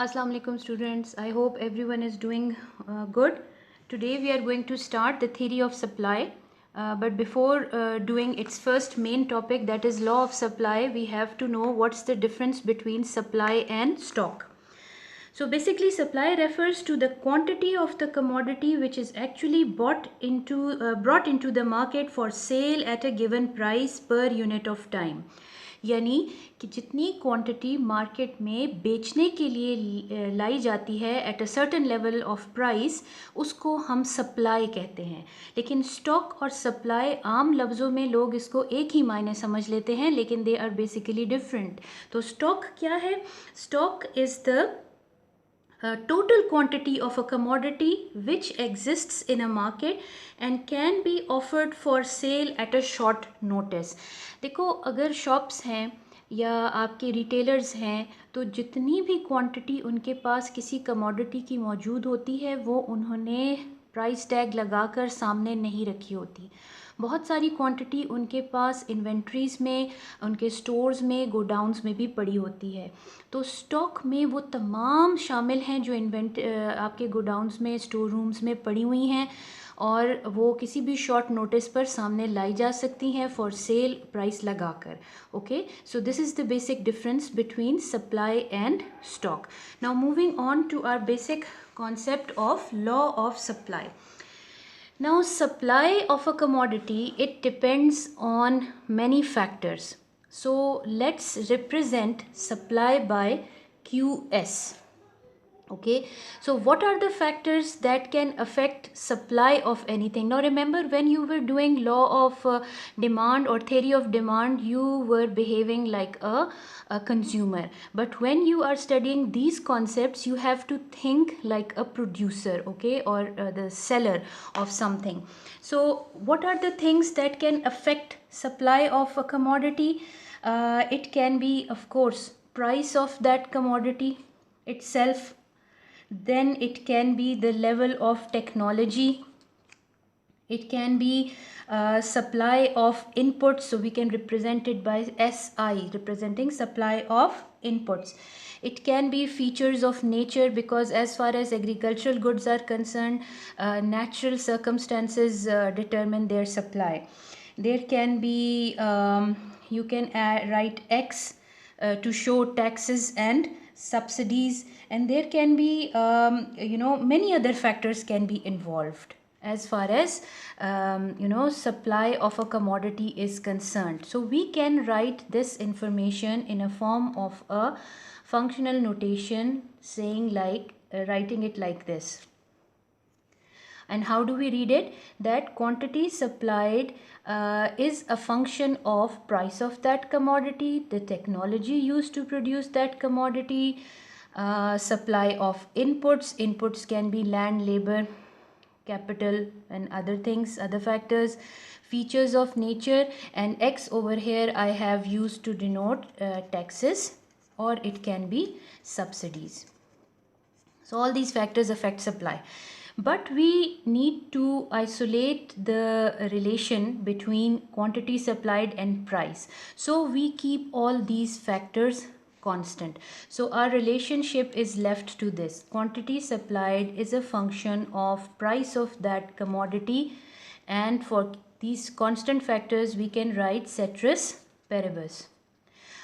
Assalamu alaikum students. I hope everyone is doing good. Today we are going to start the theory of supply. But before doing its first main topic, that is law of supply, we have to know what's the difference between supply and stock. So basically supply refers to the quantity of the commodity which is actually brought into the market for sale at a given price per unit of time. यानी कि जितनी quantity market में बेचने के लिए लाई जाती है at a certain level of price, उसको हम सप्लाई कहते हैं. लेकिन स्टॉक और सप्लाई आम लफ्ज़ों में लोग इसको एक ही मायने समझ लेते हैं, लेकिन दे आर बेसिकली डिफरेंट. तो स्टॉक क्या है? Stock is the total quantity of a commodity which exists in a market and can be offered for sale at a short notice. देखो, अगर शॉप्स हैं या आपके रिटेलर्स हैं तो जितनी भी क्वांटिटी उनके पास किसी कमोडिटी की मौजूद होती है वो उन्होंने प्राइस टैग लगाकर सामने नहीं रखी होती. बहुत सारी क्वांटिटी उनके पास इन्वेंट्रीज़ में, उनके स्टोर्स में, गोडाउन्स में भी पड़ी होती है. तो स्टॉक में वो तमाम शामिल हैं जो आपके गोडाउन्स में, स्टोर रूम्स में पड़ी हुई हैं और वो किसी भी शॉर्ट नोटिस पर सामने लाई जा सकती हैं फॉर सेल प्राइस लगाकर. Okay, so this is the basic difference between supply and stock. Now moving on to our basic concept of law of supply. Now supply of a commodity, it depends on many factors. So let's represent supply by QS. Okay, so what are the factors that can affect supply of anything? Now remember, when you were doing law of demand or theory of demand, you were behaving like a consumer. But when you are studying these concepts, you have to think like a producer, okay, or the seller of something. So what are the things that can affect supply of a commodity? It can be, of course, price of that commodity itself. Then it can be the level of technology. It can be supply of inputs, so we can represent it by SI, representing supply of inputs. It can be features of nature, because as far as agricultural goods are concerned, natural circumstances determine their supply. There can be, you can write X to show taxes and subsidies, and there can be many other factors can be involved as far as supply of a commodity is concerned. So we can write this information in a form of a functional notation, saying like writing it like this. And how do we read it? That quantity supplied is a function of price of that commodity, the technology used to produce that commodity, supply of inputs. Inputs can be land, labor, capital, and other things, other factors, features of nature, and X over here I have used to denote taxes, or it can be subsidies. So all these factors affect supply. But we need to isolate the relation between quantity supplied and price. So we keep all these factors constant. So our relationship is left to this. Quantity supplied is a function of price of that commodity, and for these constant factors we can write ceteris paribus.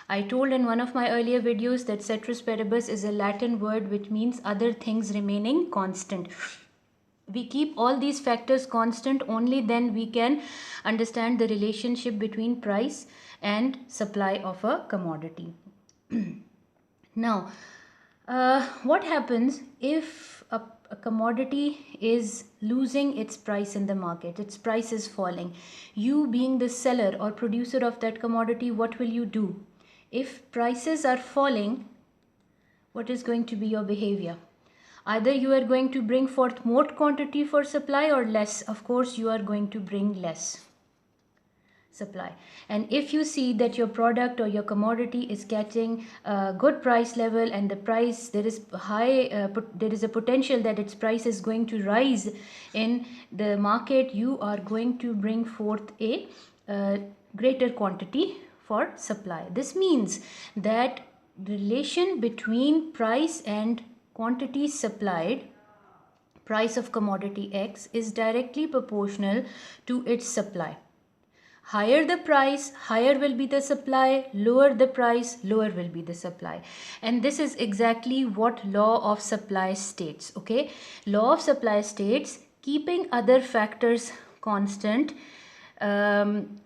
I told in one of my earlier videos that ceteris paribus is a Latin word which means other things remaining constant. We keep all these factors constant, only then we can understand the relationship between price and supply of a commodity. Now, what happens if a commodity is losing its price in the market? Its price is falling. You, being the seller or producer of that commodity, what will you do? If prices are falling, what is going to be your behavior? Either you are going to bring forth more quantity for supply or less. Of course, you are going to bring less supply. And if you see that your product or your commodity is getting a good price level, and the price, there is a potential that its price is going to rise in the market, you are going to bring forth a greater quantity for supply. This means that relation between price and quantity supplied, price of commodity X, is directly proportional to its supply. Higher the price, higher will be the supply, lower the price, lower will be the supply. And this is exactly what law of supply states. Okay, law of supply states, keeping other factors constant,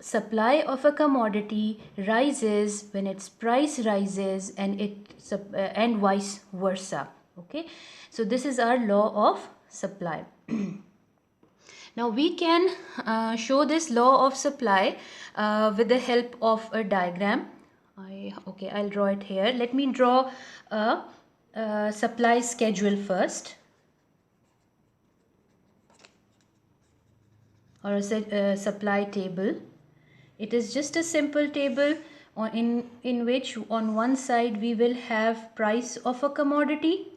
supply of a commodity rises when its price rises, and vice versa. Okay, so this is our law of supply. Now we can show this law of supply with the help of a diagram. I'll draw it here. Let me draw a supply schedule first, or a supply table. It is just a simple table in which on one side we will have price of a commodity.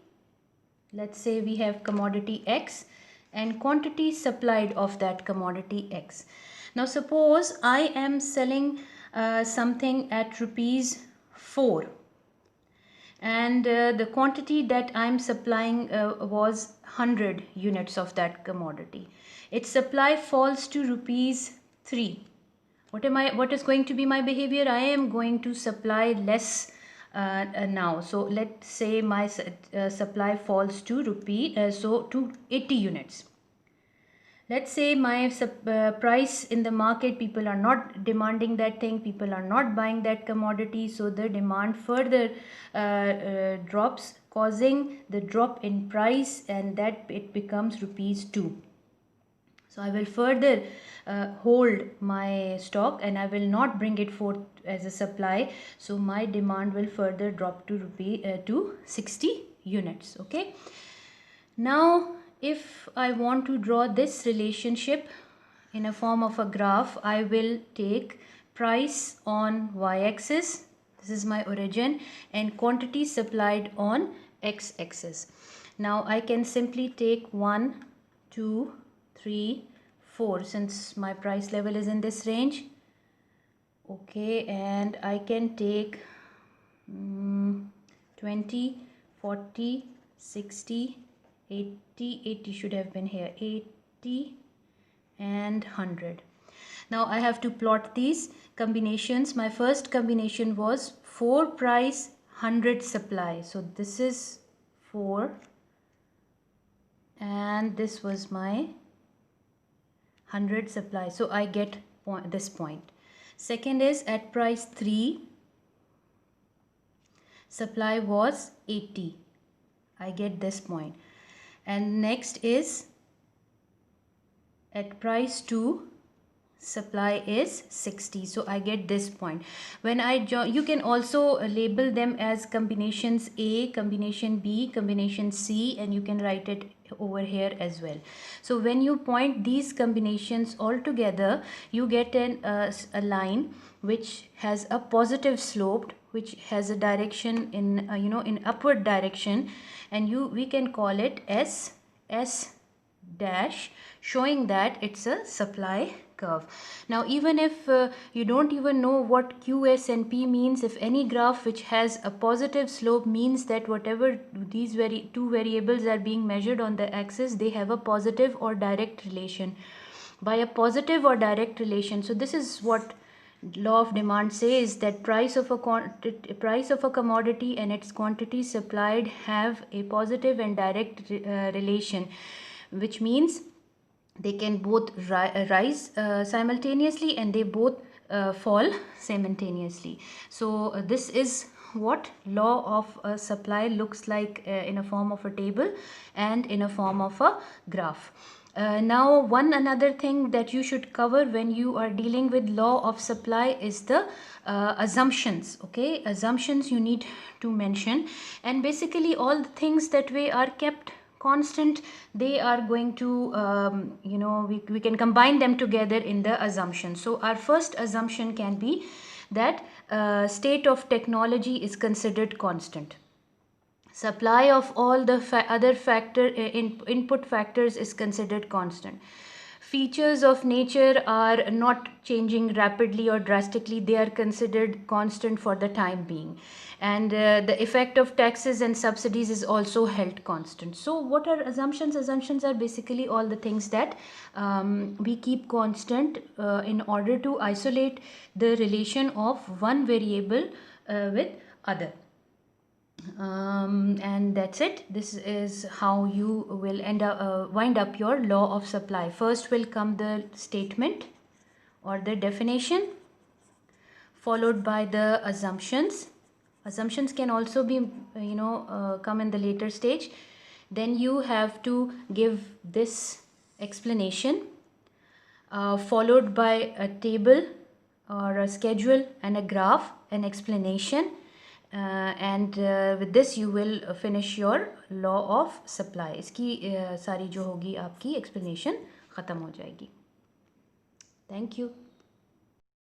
Let's say we have commodity X and quantity supplied of that commodity X. Now suppose I am selling something at rupees 4, and the quantity that I'm supplying was 100 units of that commodity. Its supply falls to rupees 3. What is going to be my behavior? I am going to supply less now. So let's say my supply falls to to 80 units. Let's say my price in the market, people are not demanding that thing, people are not buying that commodity, so the demand further drops, causing the drop in price, and that it becomes rupees 2. So I will further hold my stock and I will not bring it forth as a supply. So my demand will further drop to 60 units. Okay. Now, if I want to draw this relationship in a form of a graph, I will take price on y-axis. This is my origin, and quantity supplied on x-axis. Now I can simply take 1, 2, 3, 4, since my price level is in this range. Okay, and I can take 20, 40, 60, 80 should have been here, 80 and 100. Now I have to plot these combinations. My first combination was 4 price, 100 supply. So this is 4 and this was my 100 supply. So I get this point. Second is at price 3, supply was 80. I get this point. And next is at price 2, supply is 60. So I get this point. When you can also label them as combinations A, combination B, combination C, and you can write it over here as well. So when you point these combinations all together, you get a line which has a positive slope, which has a direction in upward direction, and we can call it S dash, showing that it's a supply curve. Now even if you don't even know what QS and P means, if any graph which has a positive slope means that whatever these two variables are being measured on the axis, they have a positive or direct relation. By a positive or direct relation, so this is what law of demand says, that price of a commodity and its quantity supplied have a positive and direct relation, which means they can both rise simultaneously and they both fall simultaneously. So this is what law of supply looks like in a form of a table and in a form of a graph. Now another thing that you should cover when you are dealing with law of supply is the assumptions. Okay, assumptions you need to mention, and basically all the things that we are kept constant, they are going to we can combine them together in the assumption. So our first assumption can be that state of technology is considered constant. Supply of all the other input factors is considered constant. features of nature are not changing rapidly or drastically. They are considered constant for the time being, and the effect of taxes and subsidies is also held constant. So what are assumptions? Assumptions are basically all the things that we keep constant in order to isolate the relation of one variable with other. And that's it. This is how you will wind up your law of supply. First will come the statement or the definition, followed by the assumptions. Assumptions can also be come in the later stage. Then you have to give this explanation, followed by a table or a schedule and a graph, an explanation, and with this you will finish your law of supply. इसकी सारी जो होगी आपकी explanation ख़त्म हो जाएगी. Thank you.